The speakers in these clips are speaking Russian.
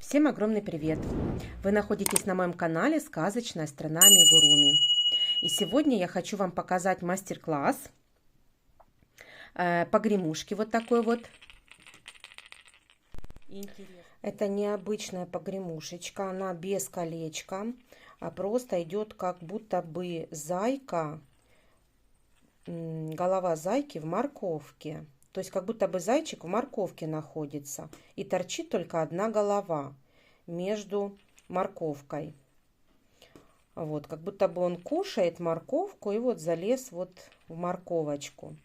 Всем огромный привет! Вы находитесь на моем канале «Сказочная страна Амигуруми». И сегодня я хочу вам показать мастер-класс погремушки. Вот такой вот. Это необычная погремушечка, она без колечка, а просто идет как будто бы зайка, голова зайки в морковке. То есть как будто бы зайчик в морковке находится. И торчит только одна голова между морковкой. Вот, как будто бы он кушает морковку и вот залез вот в морковочку.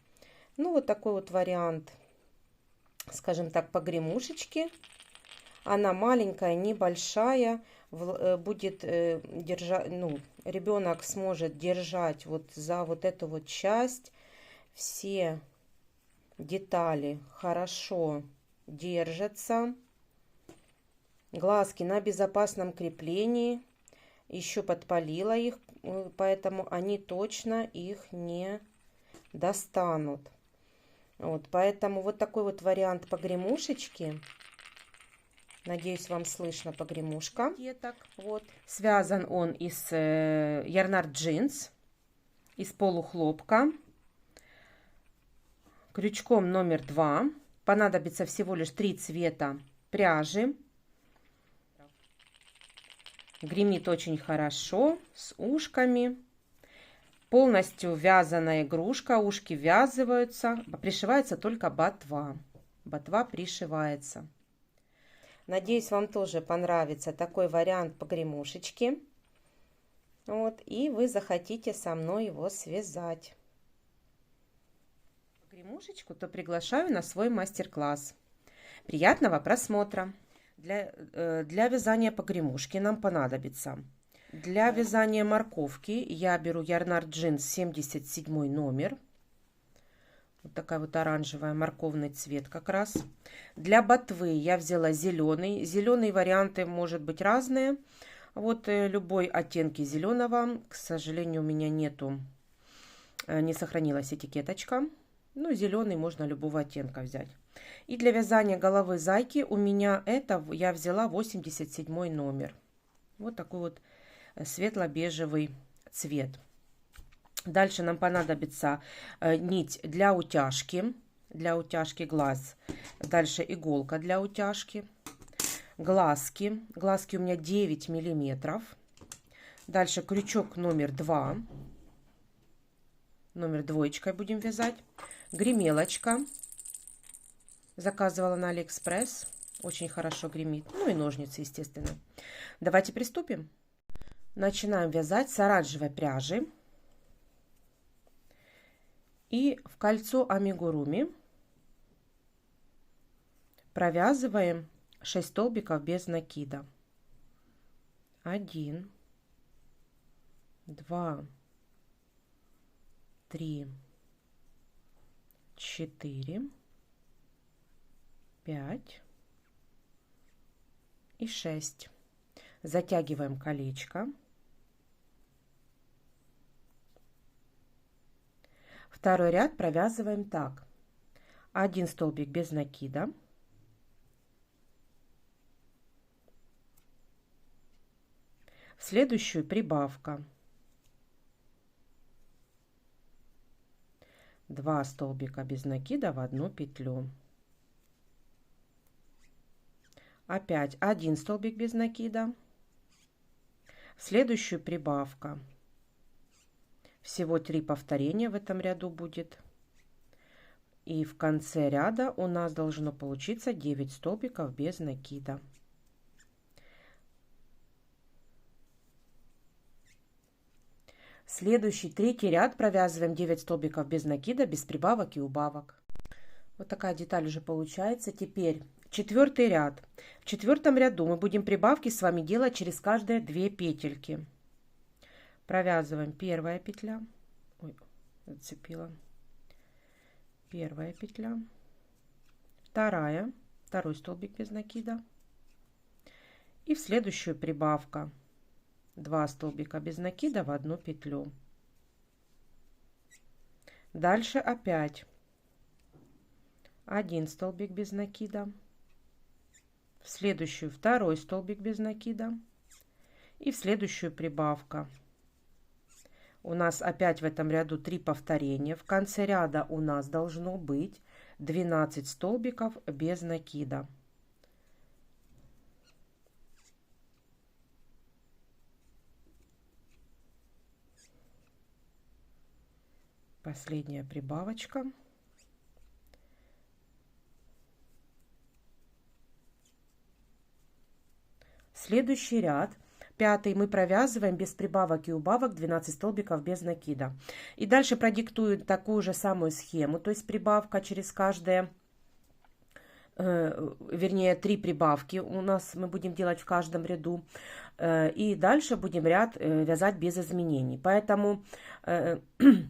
Ну, вот такой вот вариант, скажем так, погремушечки. Она маленькая, небольшая. Будет держать, ребенок сможет держать вот за вот эту вот часть. Все детали хорошо держатся. Глазки на безопасном креплении. Еще подпалила их, поэтому они точно их не достанут. Вот, поэтому вот такой вот вариант погремушечки. Надеюсь, вам слышно погремушка. Вот. Связан он из Yarnard Jeans, из полухлопка. Крючком номер 2. Понадобится всего лишь 3 цвета пряжи. Гремит очень хорошо, с ушками. Полностью вязаная игрушка. Ушки ввязываются. Пришивается только ботва. Ботва пришивается. Надеюсь, вам тоже понравится такой вариант погремушечки. Вот, и вы захотите со мной его связать. Погремушечку, то приглашаю на свой мастер-класс. Приятного просмотра! Для вязания погремушки нам понадобится. Для вязания морковки я беру Yarnard Jeans 77 номер. Вот такая вот оранжевая, морковный цвет как раз. Для ботвы я взяла зеленый. Зеленые варианты может быть разные. Вот любой оттенки зеленого. К сожалению, у меня нету, не сохранилась этикеточка. Ну, зеленый можно любого оттенка взять. И для вязания головы зайки у меня я взяла 87 номер. Вот такой вот светло-бежевый цвет. Дальше нам понадобится нить для утяжки глаз. Дальше иголка для утяжки. Глазки. Глазки у меня 9 миллиметров. Дальше крючок номер 2. Номер двоечкой будем вязать. Гремелочка. Заказывала на Алиэкспресс. Очень хорошо гремит. Ну и ножницы, естественно. Давайте приступим. Начинаем вязать с оранжевой пряжи. И в кольцо амигуруми провязываем 6 столбиков без накида. 1, 2, 3, 4, 5 и 6. Затягиваем колечко. Второй ряд провязываем так. 1 столбик без накида. В следующую прибавка. 2 столбика без накида в одну петлю. Опять 1 столбик без накида. В следующую прибавка. Всего 3 повторения в этом ряду будет. И в конце ряда у нас должно получиться 9 столбиков без накида. Следующий третий ряд провязываем 9 столбиков без накида, без прибавок и убавок. Вот такая деталь уже получается. Теперь четвертый ряд. В четвертом ряду мы будем прибавки с вами делать через каждые 2 петельки. Провязываем первая петля. Ой, зацепила. Первая петля. Второй столбик без накида. И в следующую прибавка. 2 столбика без накида в одну петлю. Дальше опять 1 столбик без накида. В в следующую второй столбик без накида и в следующую прибавка. У нас опять в этом ряду 3 повторения. В конце ряда у нас должно быть 12 столбиков без накида. Последняя прибавочка. Следующий ряд, пятый, мы провязываем без прибавок и убавок 12 столбиков без накида. И дальше продиктую такую же самую схему, то есть прибавка через каждое, вернее 3 прибавки у нас мы будем делать в каждом ряду. И дальше будем ряд вязать без изменений. Поэтому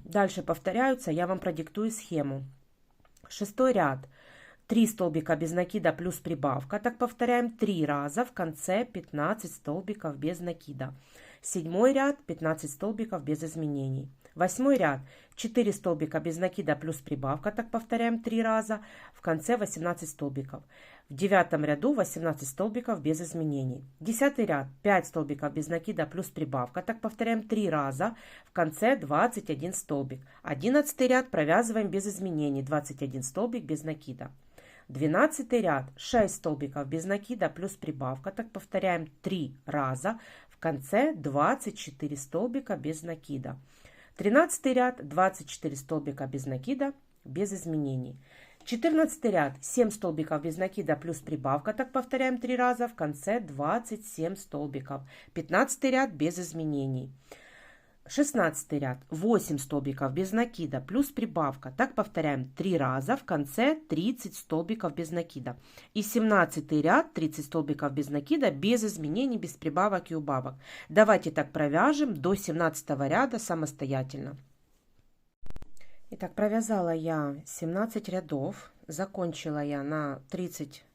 дальше повторяются, я вам продиктую схему. Шестой ряд. 3 столбика без накида плюс прибавка. Так повторяем 3 раза. В конце 15 столбиков без накида. Седьмой ряд 15 столбиков без изменений. Восьмой ряд 4 столбика без накида плюс прибавка. Так повторяем 3 раза. В конце 18 столбиков. В девятом ряду 18 столбиков без изменений. Десятый ряд 5 столбиков без накида плюс прибавка. Так повторяем 3 раза. В конце 21 столбик. 11 ряд провязываем без изменений. 21 столбик без накида. 12 ряд 6 столбиков без накида плюс прибавка. Так повторяем 3 раза. В конце 24 столбика без накида. 13 ряд 24 столбика без накида без изменений. 14 ряд 7 столбиков без накида плюс прибавка. Так повторяем 3 раза. В конце 27 столбиков. 15 ряд без изменений. 16 ряд 8 столбиков без накида плюс прибавка. Так повторяем 3 раза. В конце 30 столбиков без накида. И 17 ряд 30 столбиков без накида без изменений, без прибавок и убавок. Давайте так провяжем до 17 ряда самостоятельно. Итак, провязала я 17 рядов. Закончила я на 30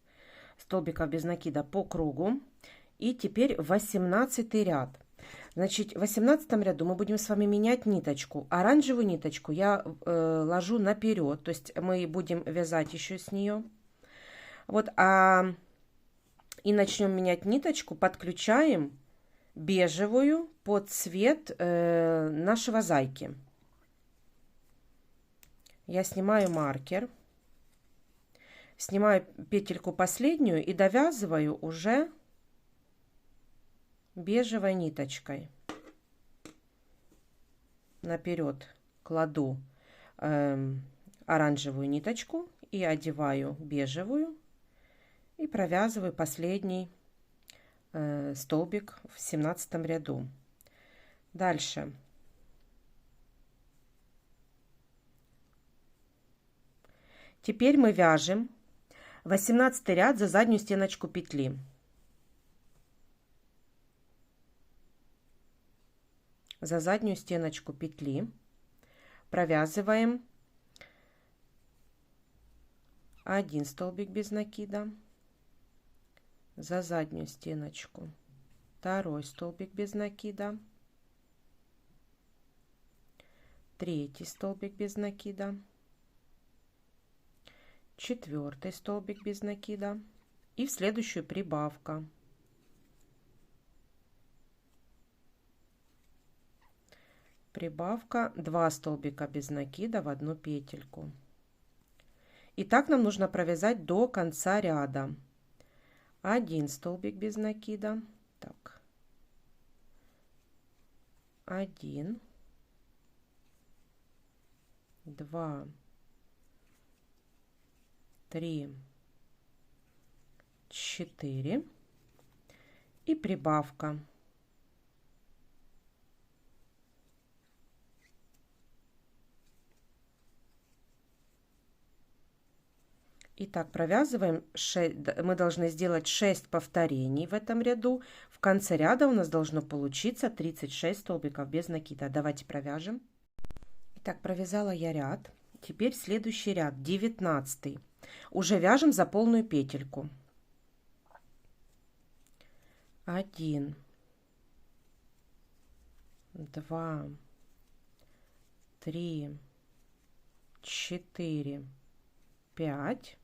столбиков без накида по кругу. И теперь 18 ряд. Значит, в 18 ряду мы будем с вами менять ниточку. Оранжевую ниточку я ложу наперед, то есть мы будем вязать еще с нее. Вот, и начнем менять ниточку, подключаем бежевую под цвет нашего зайки. Я снимаю маркер, снимаю петельку последнюю и довязываю уже бежевой ниточкой. Наперед кладу оранжевую ниточку и одеваю бежевую и провязываю последний столбик в 17 ряду. Дальше теперь мы вяжем 18 ряд за заднюю стеночку петли. За заднюю стеночку петли провязываем 1 столбик без накида, за заднюю стеночку 2 столбик без накида, 3 столбик без накида, 4 столбик без накида и в следующую прибавка. Прибавка 2 столбика без накида в одну петельку. И так нам нужно провязать до конца ряда. 1 столбик без накида. Так. 1, 2, 3, 4 и прибавка. Итак, провязываем 6, мы должны сделать 6 повторений в этом ряду. В конце ряда у нас должно получиться 36 столбиков без накида. Давайте провяжем. Итак, провязала я ряд. Теперь следующий ряд, 19. Уже вяжем за полную петельку. 1, 2, 3, 4, 5.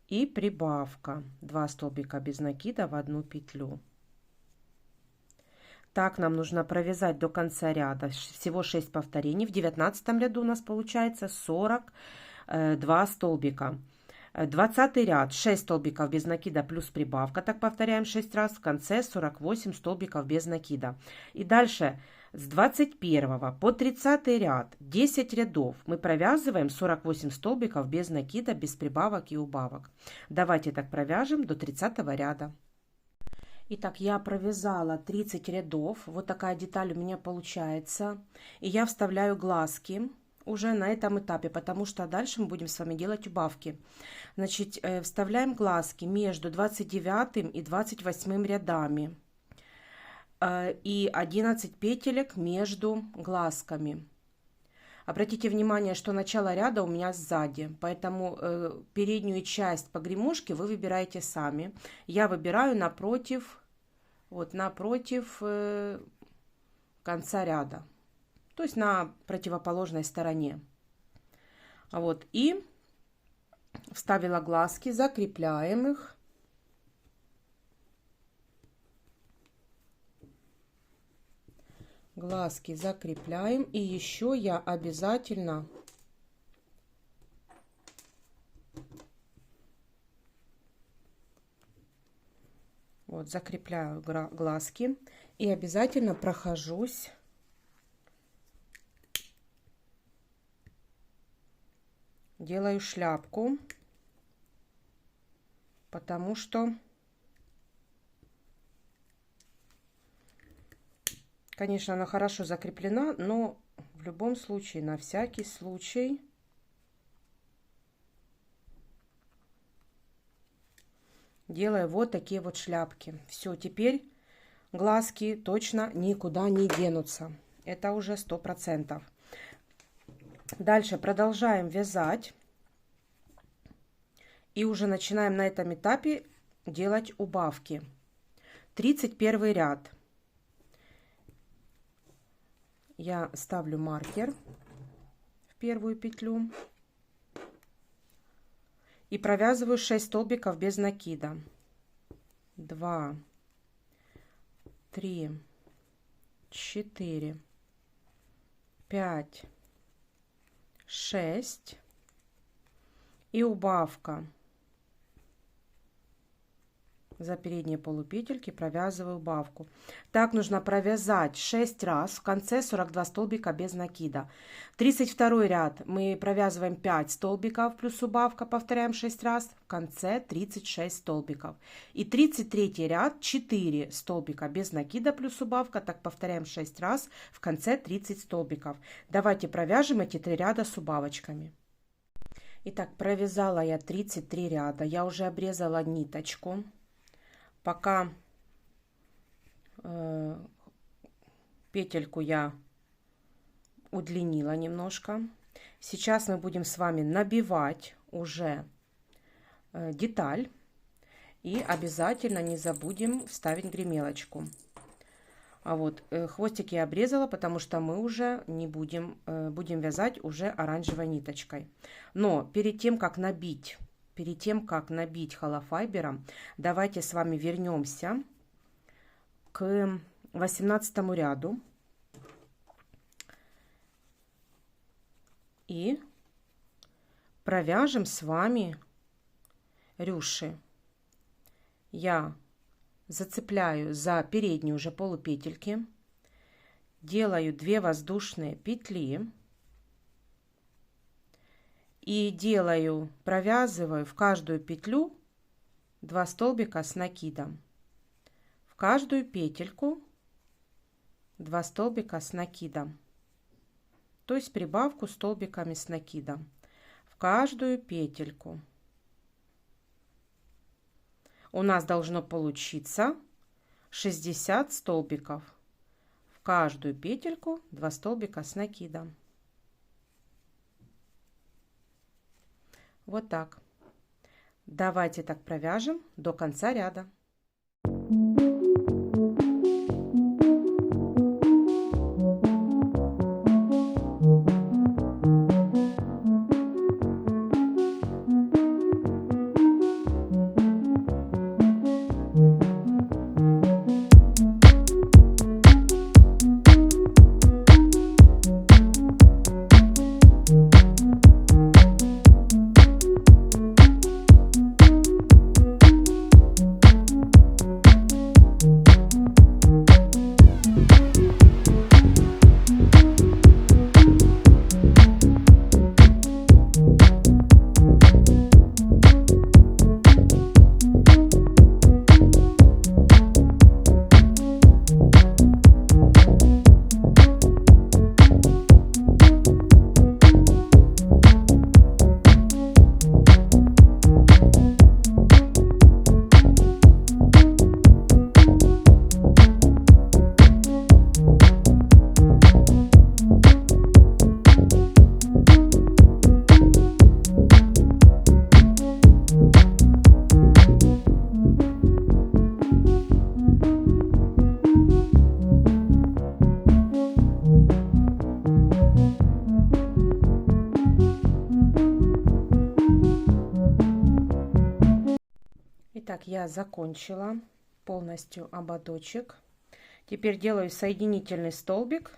и прибавка 2 столбика без накида в одну петлю. Так нам нужно провязать до конца ряда. Всего 6 повторений. В 19 ряду у нас получается 42 столбика. 20 ряд 6 столбиков без накида плюс прибавка. Так повторяем 6 раз. В конце 48 столбиков без накида. И дальше с 21 по 30 ряд 10 рядов мы провязываем 48 столбиков без накида, без прибавок и убавок. Давайте так провяжем до 30 ряда. Итак, я провязала 30 рядов. Вот такая деталь у меня получается. И я вставляю глазки уже на этом этапе, потому что дальше мы будем с вами делать убавки. Значит, вставляем глазки между 29 и 28 рядами. И 11 петелек между глазками. Обратите внимание, что начало ряда у меня сзади, поэтому переднюю часть погремушки вы выбираете сами. Я выбираю напротив, вот напротив конца ряда, то есть на противоположной стороне. Вот, и вставила глазки, закрепляем их. Глазки закрепляем. И еще я обязательно вот закрепляю глазки и обязательно прохожусь делаю шляпку, потому что, конечно, она хорошо закреплена, но в любом случае, на всякий случай, делаю вот такие вот шляпки. Все, теперь глазки точно никуда не денутся. Это уже 100%. Дальше продолжаем вязать. И уже начинаем на этом этапе делать убавки. 31 ряд. Я ставлю маркер в первую петлю и провязываю 6 столбиков без накида. 2, 3, 4, 5, 6 и убавка. За передние полупетельки провязываю убавку. Так нужно провязать 6 раз, в конце 42 столбика без накида. 32 ряд мы провязываем 5 столбиков плюс убавка, повторяем 6 раз, в конце 36 столбиков. И 33 ряд 4 столбика без накида плюс убавка, так повторяем 6 раз, в конце 30 столбиков. Давайте провяжем эти 3 ряда с убавочками. Итак, провязала я 33 ряда, я уже обрезала ниточку. Пока петельку я удлинила немножко. Сейчас мы будем с вами набивать уже деталь. И обязательно не забудем вставить гремелочку. А вот хвостик я обрезала, потому что мы уже не будем вязать уже оранжевой ниточкой. Но перед тем, как набить холофайбером, давайте с вами вернемся к 18 ряду и провяжем с вами рюши. Я зацепляю за передние уже полупетельки, делаю 2 воздушные петли и провязываю в каждую петлю 2 столбика с накидом. В каждую петельку 2 столбика с накидом, то есть прибавку столбиками с накидом. В каждую петельку. У нас должно получиться 60 столбиков. В каждую петельку 2 столбика с накидом. Вот так. Давайте так провяжем до конца ряда. я закончила полностью ободочек. Теперь делаю соединительный столбик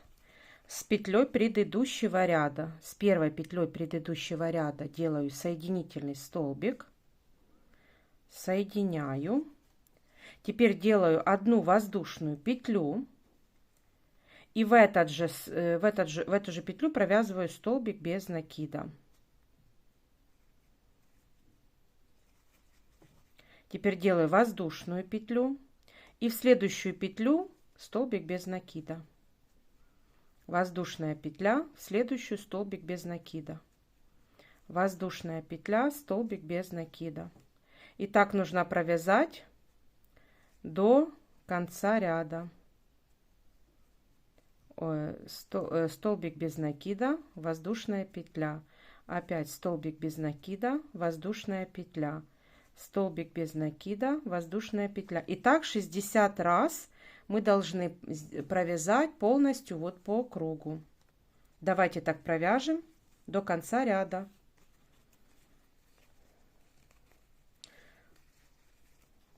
с петлей предыдущего ряда. С первой петлей предыдущего ряда делаю соединительный столбик, соединяю. Теперь делаю одну воздушную петлю и в эту же петлю провязываю столбик без накида. Теперь делаю воздушную петлю и в следующую петлю столбик без накида. Воздушная петля, в следующую столбик без накида. Воздушная петля, столбик без накида. И так нужно провязать до конца ряда. Столбик без накида, воздушная петля. Опять столбик без накида, воздушная петля. Столбик без накида, воздушная петля. И так 60 раз мы должны провязать полностью вот по кругу. Давайте так провяжем до конца ряда.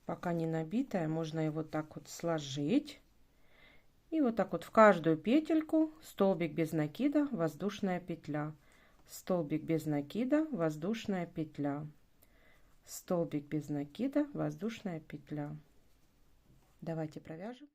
Пока не набитая, можно его так вот сложить. И вот так вот в каждую петельку столбик без накида, воздушная петля. Столбик без накида, воздушная петля. Столбик без накида, воздушная петля. Давайте провяжем.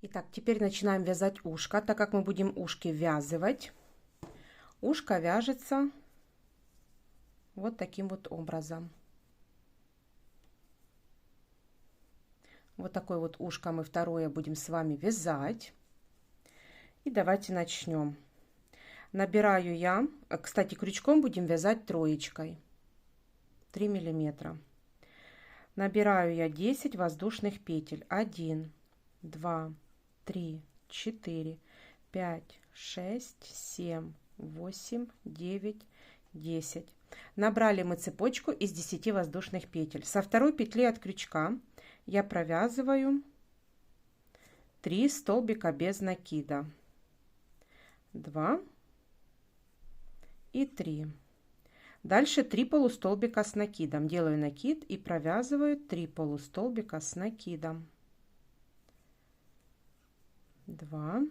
Итак, теперь начинаем вязать ушко. Так как мы будем ушки ввязывать, ушко вяжется вот таким вот образом. Вот такое вот ушко мы второе будем с вами вязать. И давайте начнем. Набираю я, кстати, крючком будем вязать троечкой, 3 миллиметра. Набираю я 10 воздушных петель. 1, 2, 3, 4, 5, 6, 7, 8, 9, 10. Набрали мы цепочку из 10 воздушных петель. Со второй петли от крючка я провязываю 3 столбика без накида. 2 и 3. Дальше 3 полустолбика с накидом. Делаю накид и провязываю 3 полустолбика с накидом. 2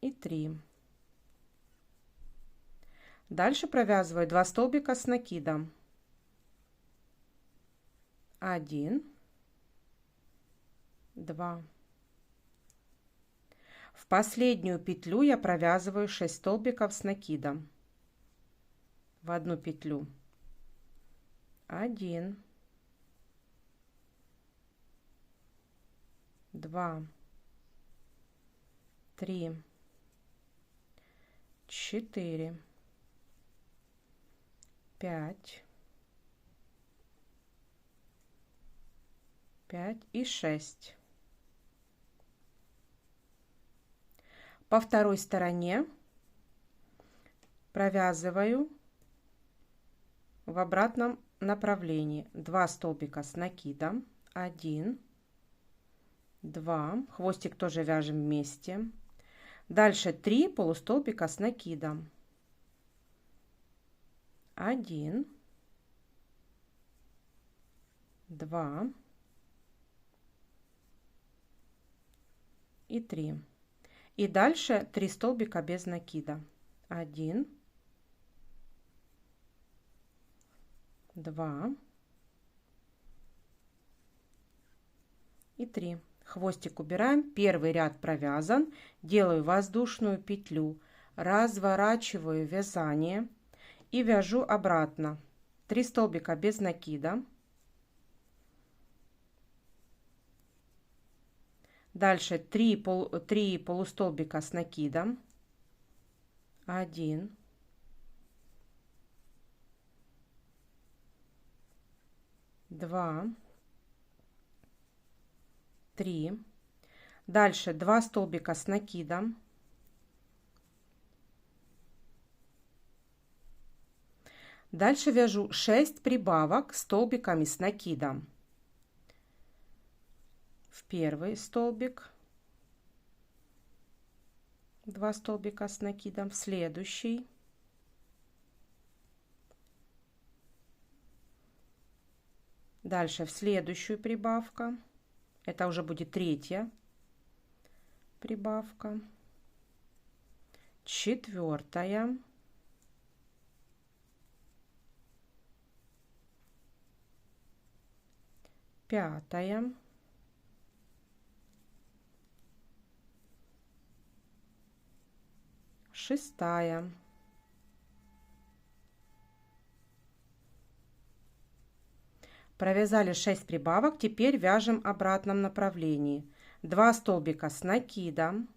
и 3. Дальше провязываю 2 столбика с накидом. 1, 2. В последнюю петлю я провязываю 6 столбиков с накидом. В одну петлю 1, 2, 3, 4, 5 и 6. По второй стороне провязываю в обратном направлении 2 столбика с накидом, 1, 2, хвостик тоже вяжем вместе. Дальше 3 полустолбика с накидом, 1, 2 и 3. И дальше 3 столбика без накида, 1, 2 и 3. Хвостик убираем, первый ряд провязан, делаю воздушную петлю, разворачиваю вязание и вяжу обратно 3 столбика без накида. Дальше 3 полустолбика с накидом, 1, 2, 3. Дальше 2 столбика с накидом, 1. Дальше вяжу 6 прибавок столбиками с накидом. В первый столбик 2 столбика с накидом, в следующий, дальше в следующую прибавка, это уже будет 3-я прибавка, 4-я, 5-я, 6-я, 7. Провязали 6 прибавок, теперь вяжем в обратном направлении. 2 столбика с накидом,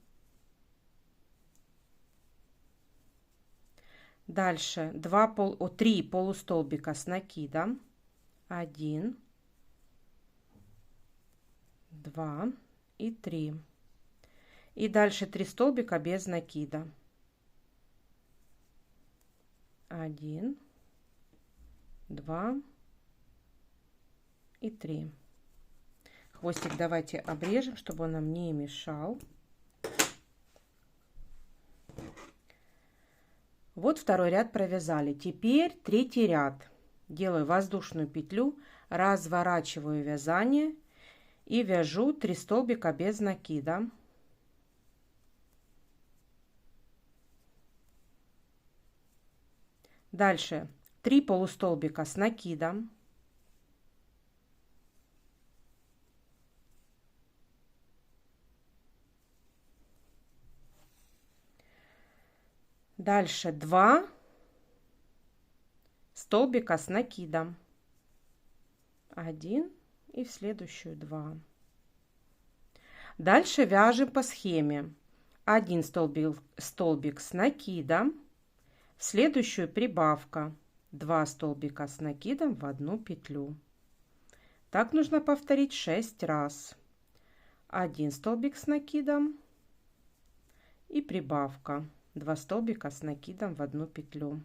дальше 3 полустолбика с накидом, 1, 2 и 3. И дальше 3 столбика без накида, 1, 2 и 3. Хвостик давайте обрежем, чтобы он нам не мешал. Вот второй ряд провязали. Теперь третий ряд. Делаю воздушную петлю, разворачиваю вязание и вяжу 3 столбика без накида. Дальше 3 полустолбика с накидом. Дальше 2 столбика с накидом, 1 и в следующую 2. Дальше вяжем по схеме: 1 столбик с накидом, в следующую прибавка 2 столбика с накидом в одну петлю. Так нужно повторить 6 раз. 1 столбик с накидом и прибавка 2 столбика с накидом в одну петлю.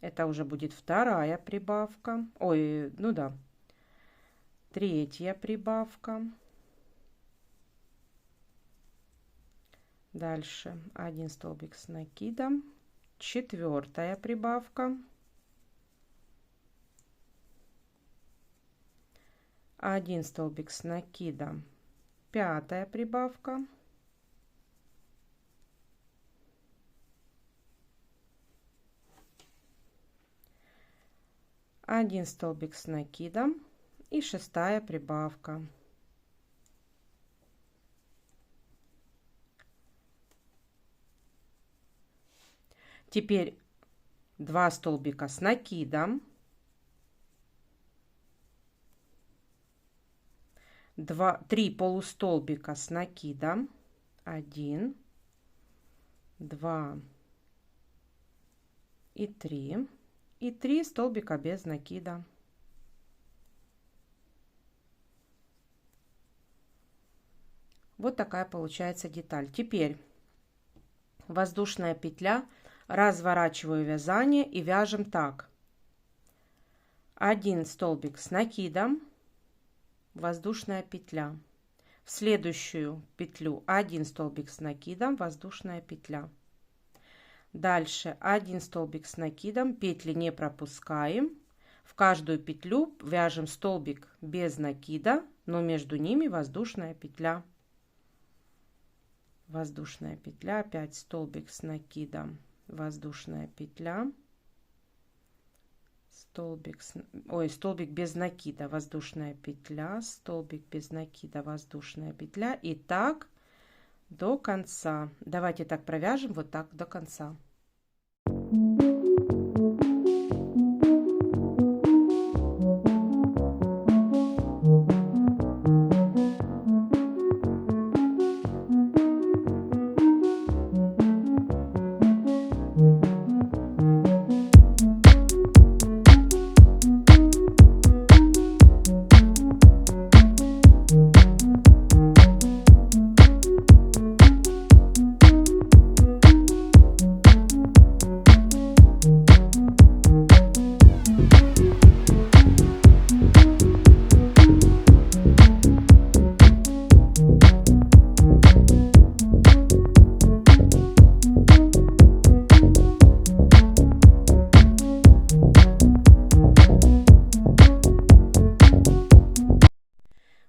Это уже будет вторая прибавка, ой, ну да, третья прибавка. Дальше 1 столбик с накидом, четвертая прибавка, 1 столбик с накидом, пятая прибавка, один столбик с накидом и шестая прибавка. Теперь 2 столбика с накидом, 3 полустолбика с накидом, 1, 2 и 3, и 3 столбика без накида. Вот такая получается деталь. Теперь воздушная петля, разворачиваю вязание и вяжем так: 1 столбик с накидом, воздушная петля, в следующую петлю 1 столбик с накидом, воздушная петля, дальше 1 столбик с накидом, петли не пропускаем, в каждую петлю вяжем столбик без накида, но между ними воздушная петля. Воздушная петля, опять столбик с накидом, воздушная петля, столбик без накида, воздушная петля, столбик без накида, воздушная петля, и так до конца. Давайте так провяжем вот так до конца.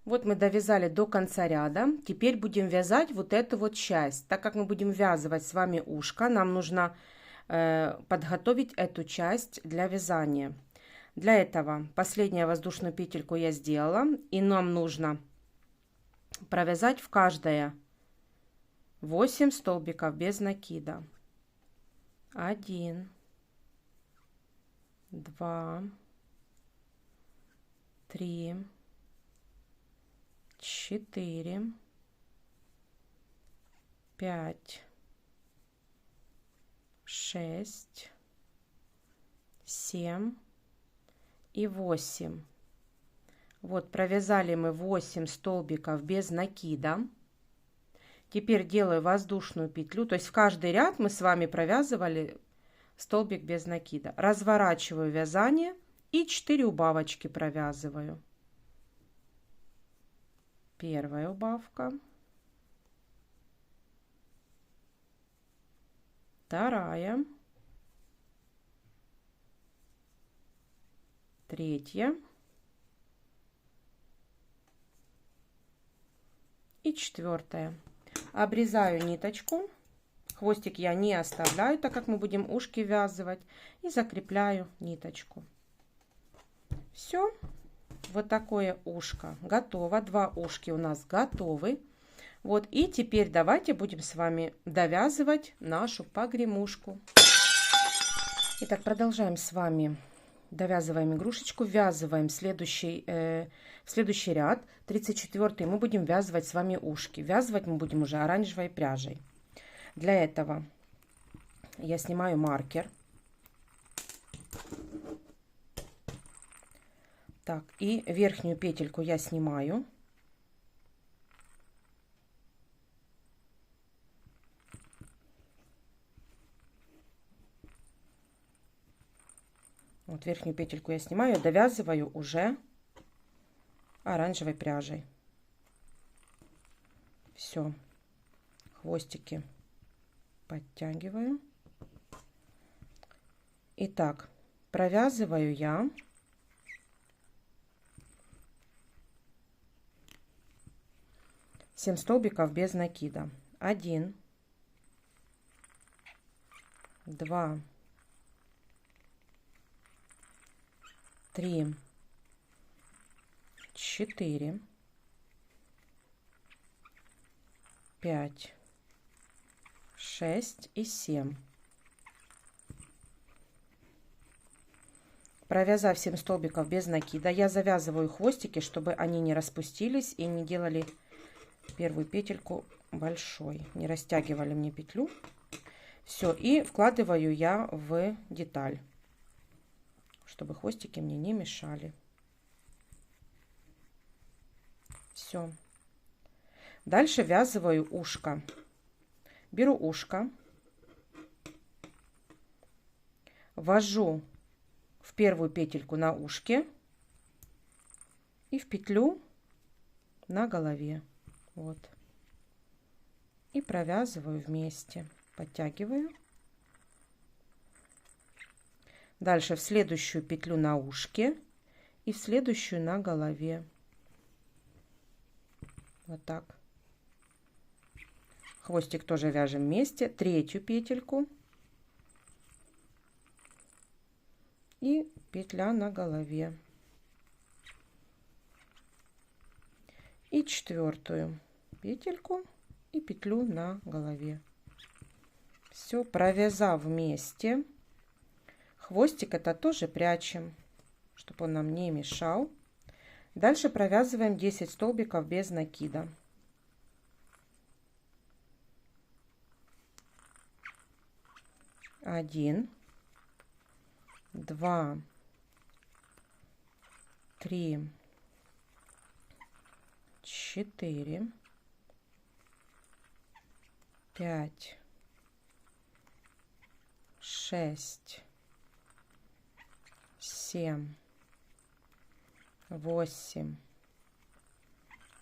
Вот мы довязали до конца ряда. Теперь будем вязать вот эту вот часть. Так как мы будем вязывать с вами ушко, нам нужно подготовить эту часть для вязания. Для этого последнюю воздушную петельку я сделала, и нам нужно провязать в каждое 8 столбиков без накида. 1, 2, 3, 4, 5, 6, 7 и 8. Вот провязали мы 8 столбиков без накида. Теперь делаю воздушную петлю, то есть в каждый ряд мы с вами провязывали столбик без накида. Разворачиваю вязание и 4 убавочки провязываю. Первая убавка, вторая, третья и четвертая. Обрезаю ниточку, хвостик я не оставляю, так как мы будем ушки ввязывать, и закрепляю ниточку. Все. Вот такое ушко готово. 2 ушки у нас готовы. Вот, и теперь давайте будем с вами довязывать нашу погремушку. Итак, продолжаем с вами. Довязываем игрушечку, ввязываем в следующий ряд, 34-й, мы будем ввязывать с вами ушки. Ввязывать мы будем уже оранжевой пряжей. Для этого я снимаю маркер. Так, и верхнюю петельку я снимаю. Вот верхнюю петельку я снимаю, довязываю уже оранжевой пряжей. Все, хвостики подтягиваю. Итак, провязываю я 7 столбиков без накида. 1, 2, 3, 4, 5, 6 и 7. Провязав 7 столбиков без накида, я завязываю хвостики, чтобы они не распустились и не делали первую петельку большой, не растягивали мне петлю. Все, и вкладываю я в деталь, чтобы хвостики мне не мешали. Все. Дальше ввязываю ушко. Беру ушко, ввожу в первую петельку на ушке и в петлю на голове. Вот. И провязываю вместе. Подтягиваю. Дальше в следующую петлю на ушке и в следующую на голове. Вот так. Хвостик тоже вяжем вместе. Третью петельку. И петля на голове. И четвертую петельку и петлю на голове. Все, провязав вместе. Хвостик это тоже прячем, чтобы он нам не мешал. Дальше провязываем 10 столбиков без накида. 1, 2, 3, 4, 5, 6, 7, 8,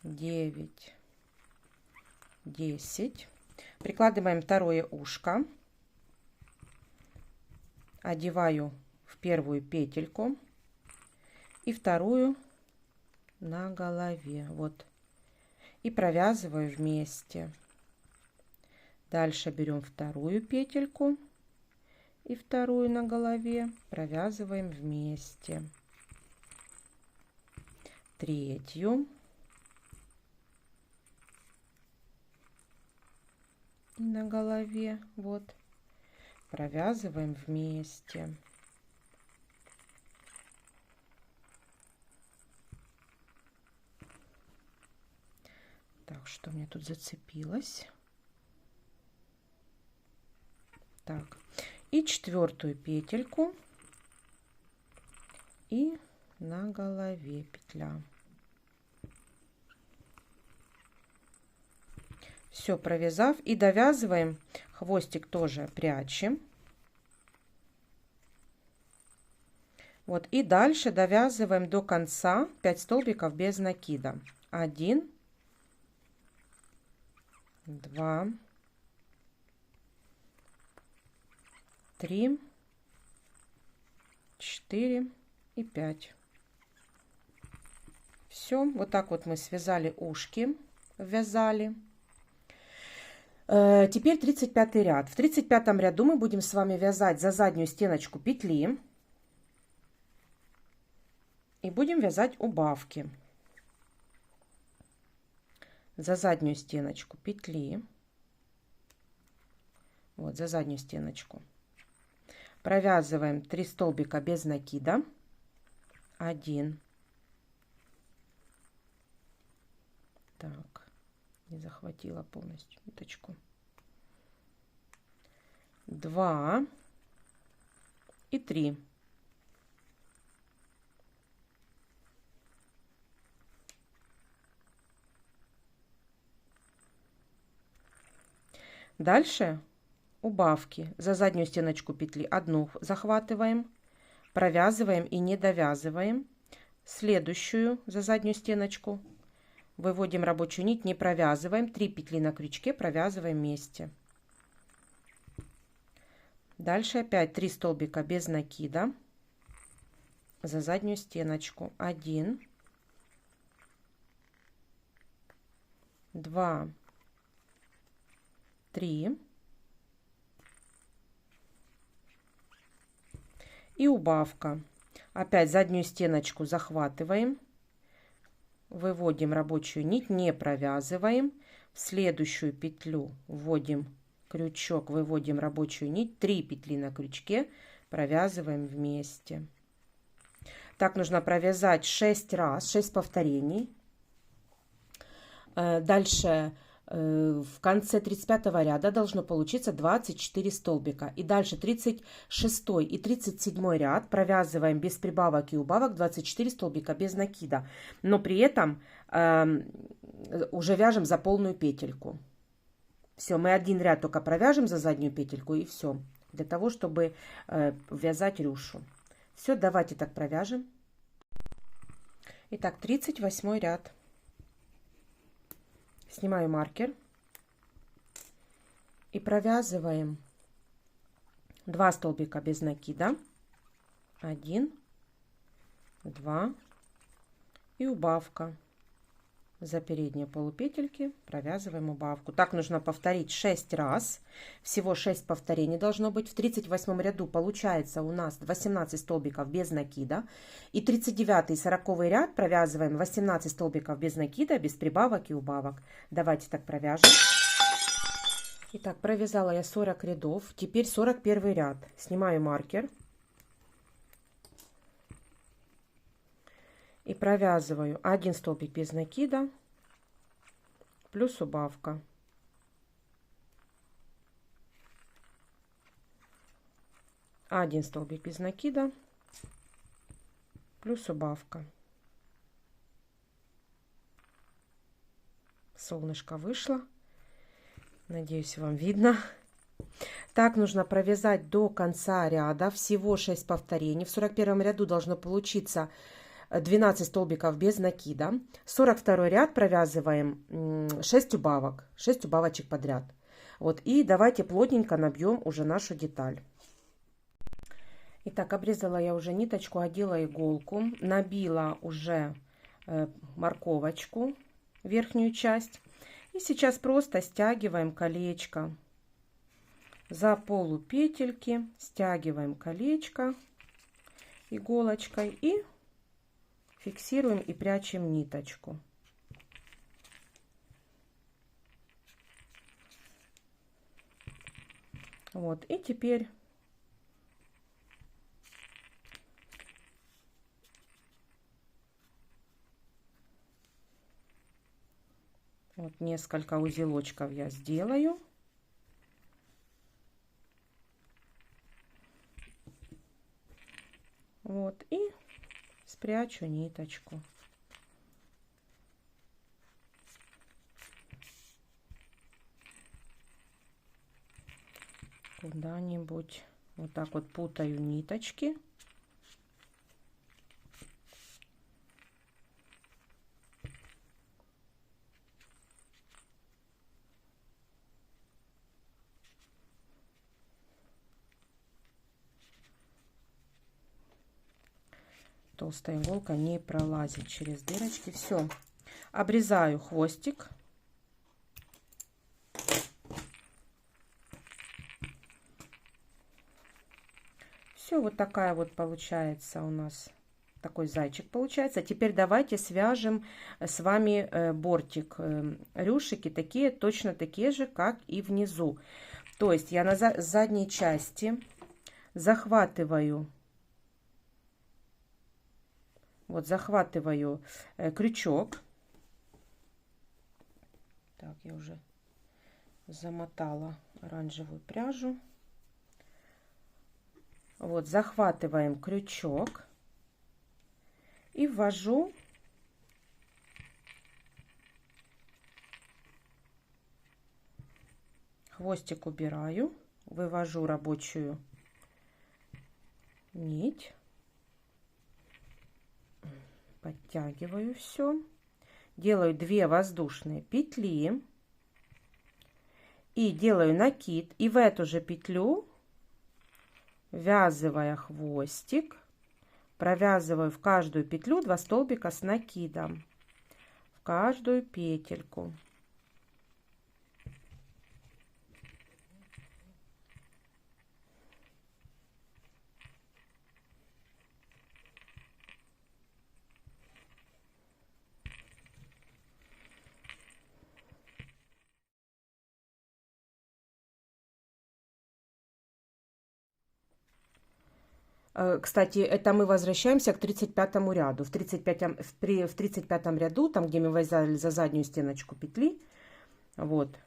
9, 10. Прикладываем второе ушко. Одеваю в первую петельку и вторую на голове. Вот. И провязываю вместе. Дальше берем вторую петельку и вторую на голове провязываем вместе. Третью. И на голове. Вот. Провязываем вместе. Так, что мне тут зацепилось? Так, и четвертую петельку и на голове петля. Все провязав и довязываем, хвостик тоже прячем. Вот и дальше довязываем до конца 5 столбиков без накида. 1, 2, 3, 4 и 5. Все, вот так вот мы связали ушки, ввязали. Теперь 35 ряд. В 35 ряду мы будем с вами вязать за заднюю стеночку петли и будем вязать убавки. За заднюю стеночку петли, вот за заднюю стеночку провязываем 3 столбика без накида. 1, так, не захватила полностью ниточку. 2 и 3. Дальше убавки. За заднюю стеночку петли одну захватываем, провязываем и не довязываем. Следующую за заднюю стеночку выводим рабочую нить, не провязываем. 3 петли на крючке провязываем вместе. Дальше опять 3 столбика без накида за заднюю стеночку. 1, 2, 3 и убавка. Опять заднюю стеночку захватываем, выводим рабочую нить, не провязываем. В следующую петлю вводим крючок, выводим рабочую нить, 3 петли на крючке провязываем вместе. Так нужно провязать 6 раз, 6 повторений. Дальше в конце 35 ряда должно получиться 24 столбика. И дальше 36 и 37 ряд провязываем без прибавок и убавок 24 столбика без накида. Но при этом уже вяжем за полную петельку. Все, мы один ряд только провяжем за заднюю петельку и все. Для того, чтобы вязать рюшу. Все, давайте так провяжем. Итак, 38 ряд. Снимаю маркер и провязываем 2 столбика без накида, 1, 2 и убавка. За передние полупетельки провязываем убавку. Так нужно повторить 6 раз. Всего 6 повторений должно быть. В 38 ряду получается у нас 18 столбиков без накида. И 39 и 40 ряд провязываем 18 столбиков без накида, без прибавок и убавок. Давайте так провяжем. Итак, провязала я 40 рядов. Теперь 41 ряд. Снимаю маркер. И провязываю 1 столбик без накида плюс убавка. 1 столбик без накида плюс убавка. Солнышко вышло. Надеюсь, вам видно. Так нужно провязать до конца ряда. Всего 6 повторений. В 41 ряду должно получиться 12 столбиков без накида. 42 ряд провязываем 6 убавок, 6 убавочек подряд. Вот, и давайте плотненько набьем уже нашу деталь. Итак, обрезала я уже ниточку, одела иголку, набила уже морковочку, верхнюю часть. И сейчас просто стягиваем колечко. За полупетельки стягиваем колечко иголочкой и фиксируем и прячем ниточку. Вот, и теперь вот несколько узелочков я сделаю. Вот, и спрячу ниточку. Куда-нибудь. Вот так вот путаю ниточки. Толстая иголка не пролазит через дырочки. Все. Обрезаю хвостик. Все, вот такая вот получается у нас. Такой зайчик получается. Теперь давайте свяжем с вами бортик. Рюшики такие, точно такие же, как и внизу. То есть я на задней части захватываю. Вот захватываю крючок. Так, я уже замотала оранжевую пряжу. Вот, захватываем крючок и ввожу Хвостик убираю, вывожу рабочую нить, подтягиваю все, делаю 2 воздушные петли и делаю накид, и в эту же петлю, ввязывая хвостик, провязываю в каждую петлю 2 столбика с накидом, в каждую петельку. Кстати, это мы возвращаемся к 35 ряду. В 35 ряду, там, где мы вязали за заднюю стеночку петли, вот,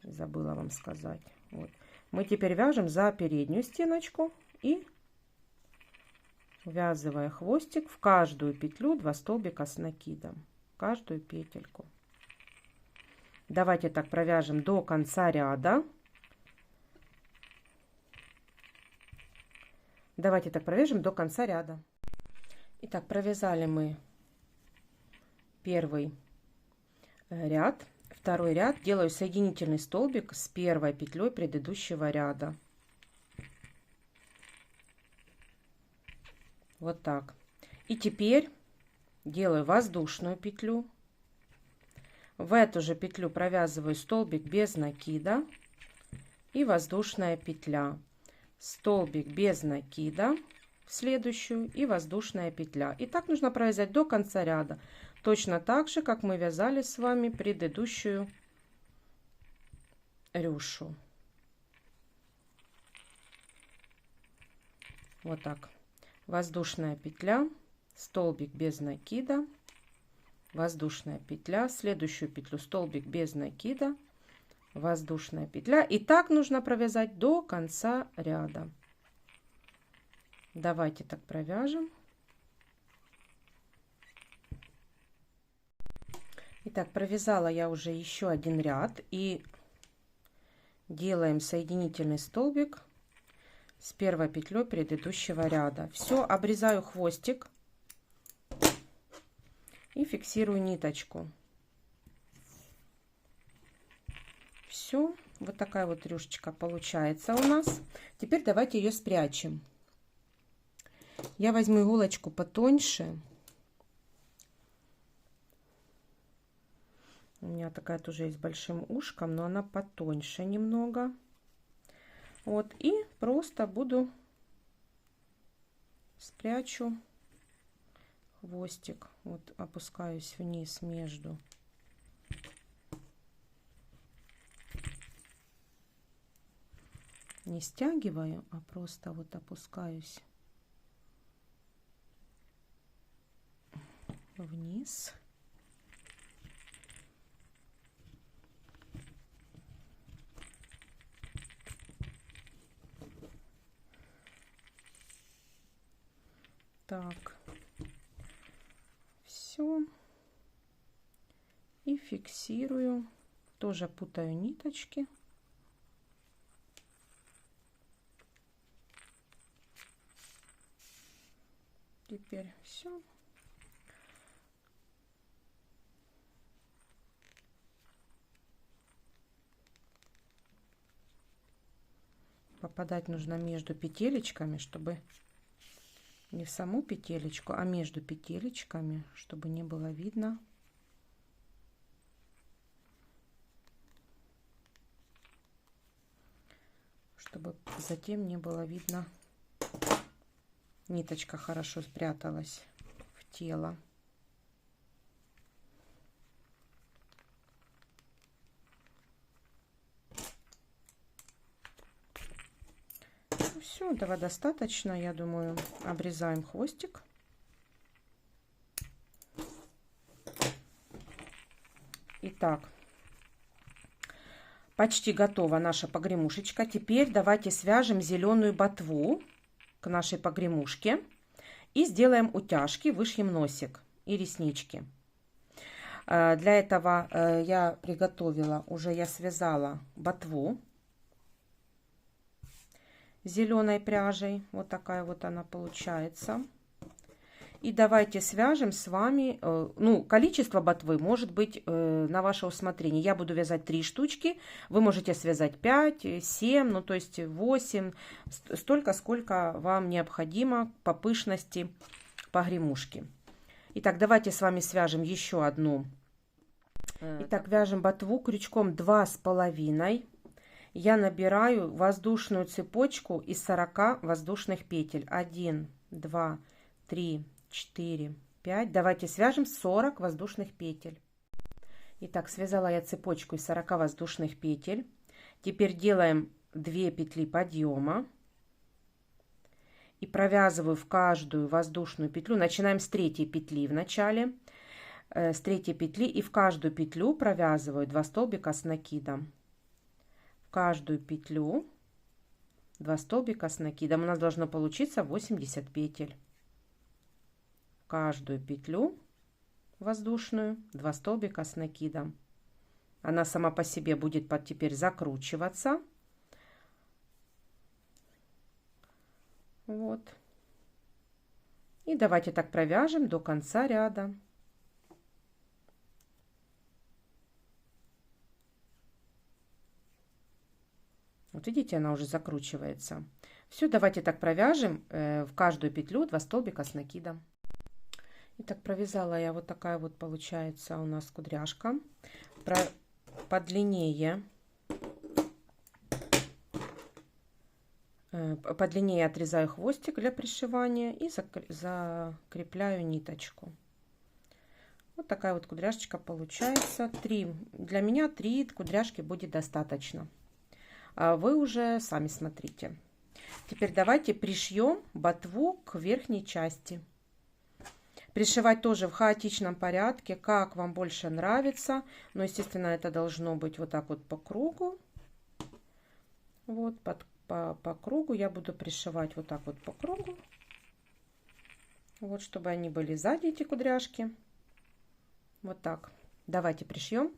забыла вам сказать, вот, мы теперь вяжем за переднюю стеночку и, ввязывая хвостик, в каждую петлю 2 столбика с накидом, в каждую петельку. Давайте так провяжем до конца ряда. Давайте так провяжем до конца ряда. Итак, провязали мы первый ряд, второй ряд. Делаю соединительный столбик с первой петлей предыдущего ряда. Вот так. И теперь делаю воздушную петлю. В эту же петлю провязываю столбик без накида и воздушная петля. Столбик без накида в следующую и воздушная петля. И так нужно провязать до конца ряда. Точно так же, как мы вязали с вами предыдущую рюшу. Вот так. Воздушная петля, столбик без накида, воздушная петля, следующую петлю столбик без накида, воздушная петля. И так нужно провязать до конца ряда. Давайте так провяжем. Итак, провязала я уже еще один ряд и делаем соединительный столбик с первой петлей предыдущего ряда. Все, обрезаю хвостик и фиксирую ниточку. Все, вот такая вот рюшечка получается у нас. Теперь давайте ее спрячем. Я возьму иголочку потоньше. У меня такая тоже есть с большим ушком, но она потоньше немного. Вот, и просто буду спрячу хвостик. Вот опускаюсь вниз между. Не стягиваю, а просто вот опускаюсь вниз. Так, все. И фиксирую. Тоже путаю ниточки. Теперь все. Попадать нужно между петелечками, чтобы не в саму петелечку, а между петелечками, чтобы не было видно. Чтобы затем не было видно. Ниточка хорошо спряталась в тело. Ну, все, этого достаточно, я думаю. Обрезаем хвостик. Итак, почти готова наша погремушечка. Теперь давайте свяжем зеленую ботву к нашей погремушке и сделаем утяжки, вышьем носик и реснички. Для этого я приготовила, уже я связала ботву зеленой пряжей. Вот такая вот она получается. И давайте свяжем с вами, ну, количество ботвы может быть на ваше усмотрение. Я буду вязать 3 штучки, вы можете связать 5, 7, ну, то есть 8, столько, сколько вам необходимо по пышности погремушки. Итак, давайте с вами свяжем еще одну. Итак, вяжем ботву крючком 2,5. Я набираю воздушную цепочку из 40 воздушных петель. 1, 2, 3, 4, 5. Давайте свяжем 40 воздушных петель. Итак, связала я цепочку из 40 воздушных петель. Теперь делаем 2 петли подъема и провязываю в каждую воздушную петлю. Начинаем с 3 петли в начале, с 3 петли, и в каждую петлю провязываю 2 столбика с накидом. В каждую петлю 2 столбика с накидом. У нас должно получиться 80 петель. Каждую петлю воздушную 2 столбика с накидом. Она сама по себе будет теперь закручиваться. Вот. И давайте так провяжем до конца ряда. Вот видите, она уже закручивается. Все, давайте так провяжем в каждую петлю 2 столбика с накидом. Итак, провязала я, вот такая вот получается у нас кудряшка. Подлиннее отрезаю хвостик для пришивания и закрепляю ниточку. Вот такая вот кудряшечка получается. Для меня 3 кудряшки будет достаточно. А вы уже сами смотрите. Теперь давайте пришьем ботву к верхней части. Пришивать тоже в хаотичном порядке, как вам больше нравится. Но, естественно, это должно быть вот так вот по кругу. Вот по кругу я буду пришивать вот так вот по кругу. Вот, чтобы они были сзади, эти кудряшки. Вот так. Давайте пришьем.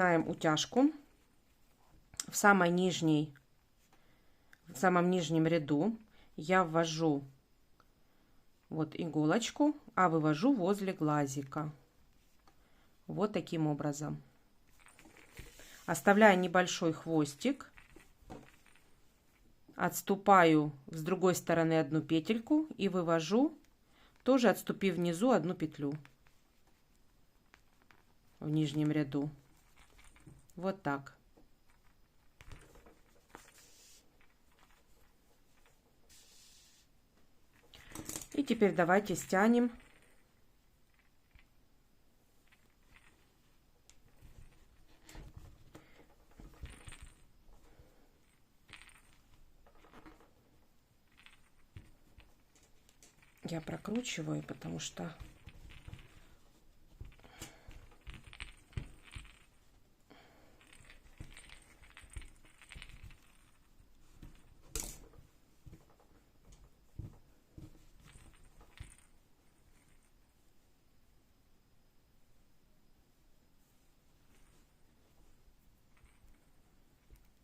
начинаем утяжку. В самом нижнем ряду я ввожу вот иголочку, а вывожу возле глазика. Вот таким образом. Оставляю небольшой хвостик. Отступаю с другой стороны одну петельку и вывожу, тоже отступив внизу одну петлю в нижнем ряду. Вот так. И теперь давайте стянем . Я прокручиваю, потому что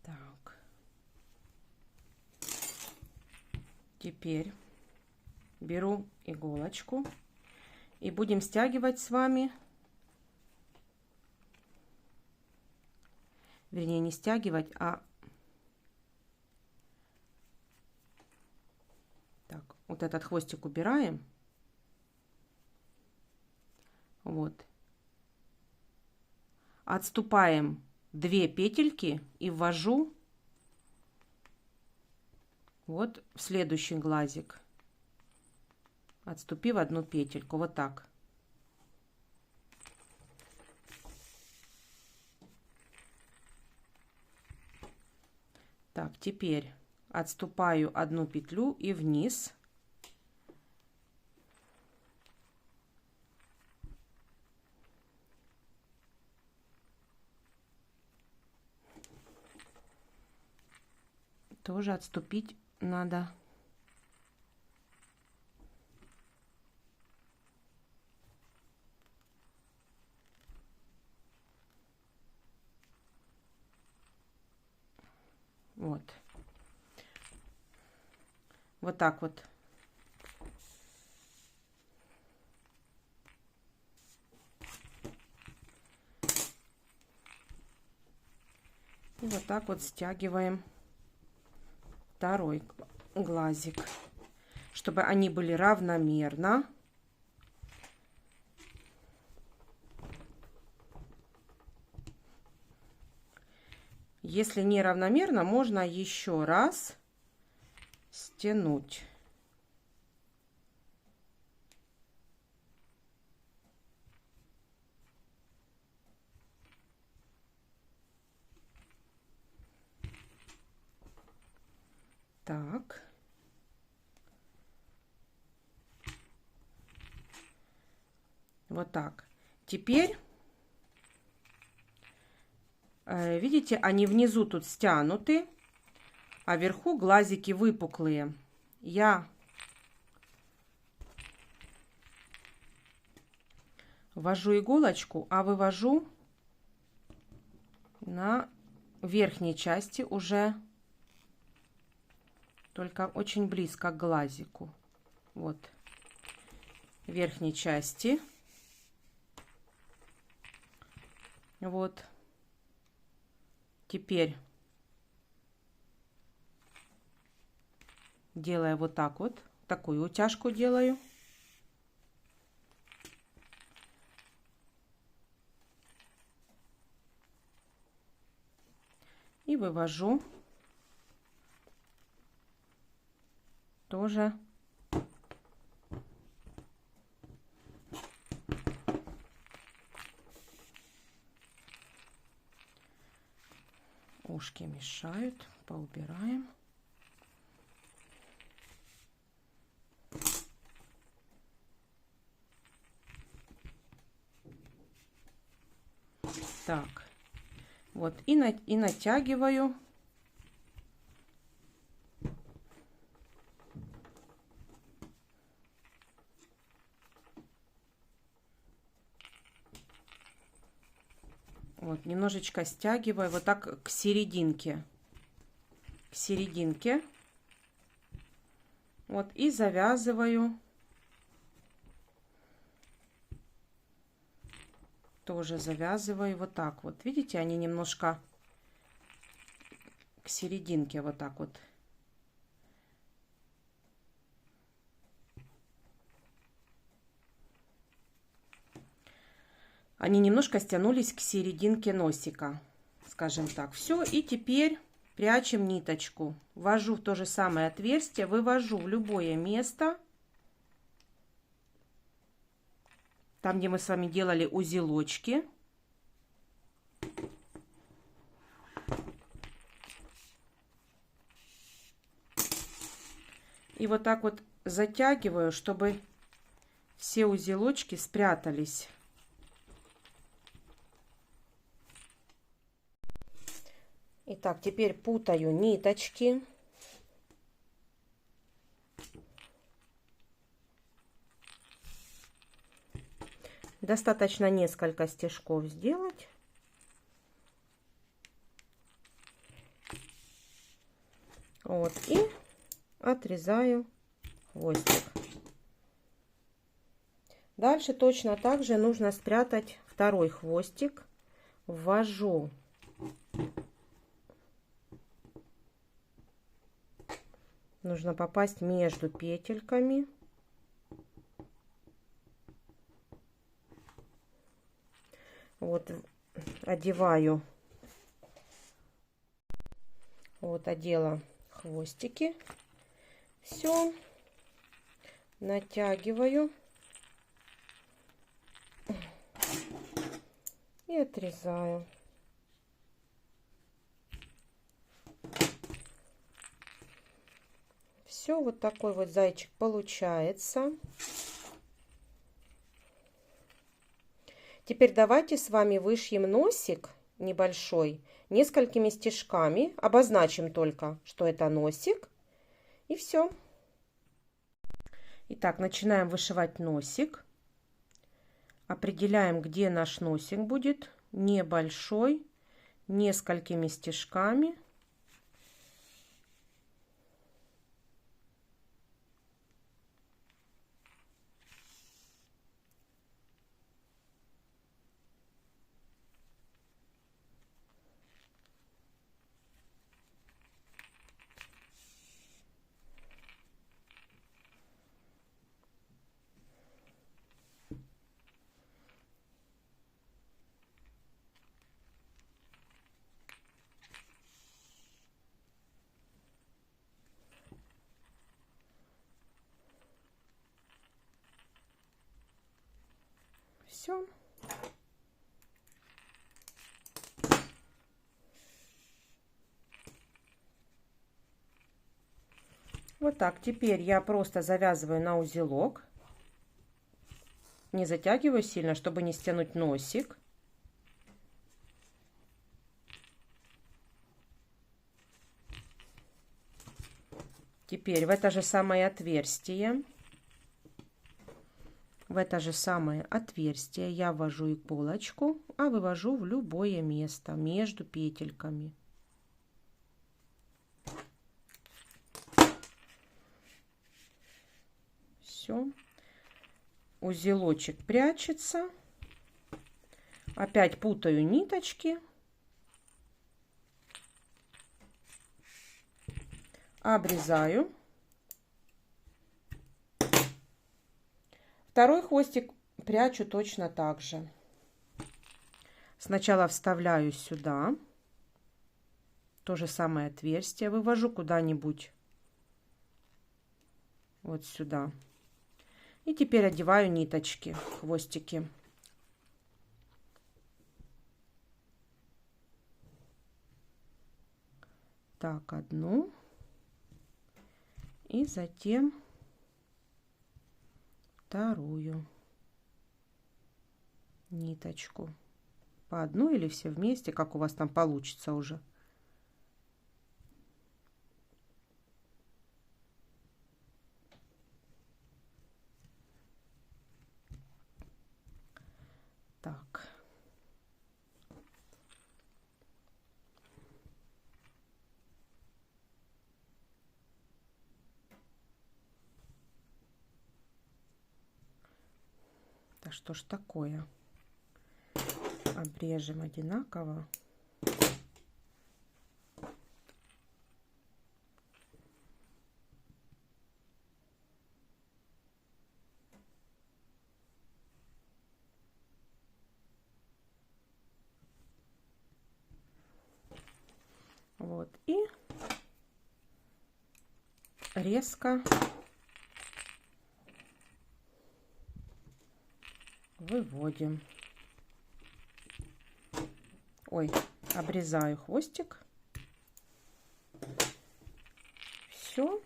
так. Теперь беру иголочку и будем стягивать с вами, вернее не стягивать, а так, вот этот хвостик убираем, вот, отступаем 2 петельки и ввожу вот в следующий глазик, отступив 1 петельку, вот так. Так, теперь отступаю 1 петлю и вниз. Тоже отступить надо. Вот. Вот так вот. И вот так вот стягиваем второй глазик, чтобы они были равномерно. Если неравномерно, можно еще раз стянуть. Так. Вот так. Теперь, видите, они внизу тут стянуты, а вверху глазики выпуклые. Я ввожу иголочку, а вывожу на верхней части уже, только очень близко к глазику. Вот, верхней части. Вот. Теперь делаю вот так вот, такую утяжку делаю. И вывожу тоже ушки мешают, поубираем. Так, вот, и натягиваю . Вот, немножечко стягиваю вот так к серединке. К серединке. Вот, и завязываю. Тоже завязываю вот так вот. Видите, они немножко к серединке вот так вот. Они немножко стянулись к серединке носика, скажем так. Все, и теперь прячем ниточку. Ввожу в то же самое отверстие, вывожу в любое место. Там, где мы с вами делали узелочки. И вот так вот затягиваю, чтобы все узелочки спрятались. Итак, теперь путаю ниточки. Достаточно несколько стежков сделать. Вот, и отрезаю хвостик. Дальше точно так же нужно спрятать второй хвостик. Ввожу нужно попасть между петельками. Вот, одеваю. Вот, одела хвостики. Все. Натягиваю. И отрезаю. Все, вот такой вот зайчик получается. Теперь давайте с вами вышьем носик небольшой несколькими стежками. Обозначим только, что это носик. И все. Итак, начинаем вышивать носик. Определяем, где наш носик будет. Небольшой, несколькими стежками. Все. Вот так. Теперь я просто завязываю на узелок. Не затягиваю сильно, чтобы не стянуть носик. Теперь в это же самое отверстие. В это же самое отверстие я ввожу иголочку, а вывожу в любое место между петельками. Все. Узелочек прячется. Опять путаю ниточки. Обрезаю. Второй хвостик прячу точно так же. Сначала вставляю сюда. То же самое отверстие. Вывожу куда-нибудь вот сюда. И теперь одеваю ниточки, хвостики. Так, одну. И затем вторую ниточку. По одной или все вместе, как у вас там получится уже. Так. Да что ж такое? Обрежем одинаково. Вот, и резко выводим. Ой, обрезаю хвостик. Все.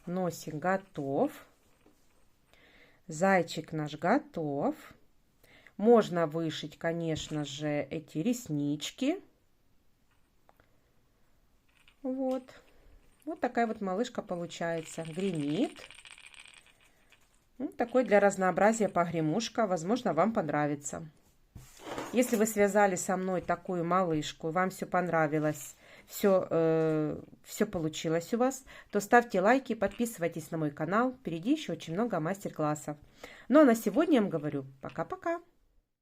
Носик готов. Зайчик наш готов. Можно вышить, конечно же, эти реснички. Вот. Вот такая вот малышка получается. Гремит. Вот такой для разнообразия погремушка. Возможно, вам понравится. Если вы связали со мной такую малышку, вам все понравилось, все получилось у вас, то ставьте лайки, подписывайтесь на мой канал. Впереди еще очень много мастер-классов. Ну а на сегодня я вам говорю пока-пока.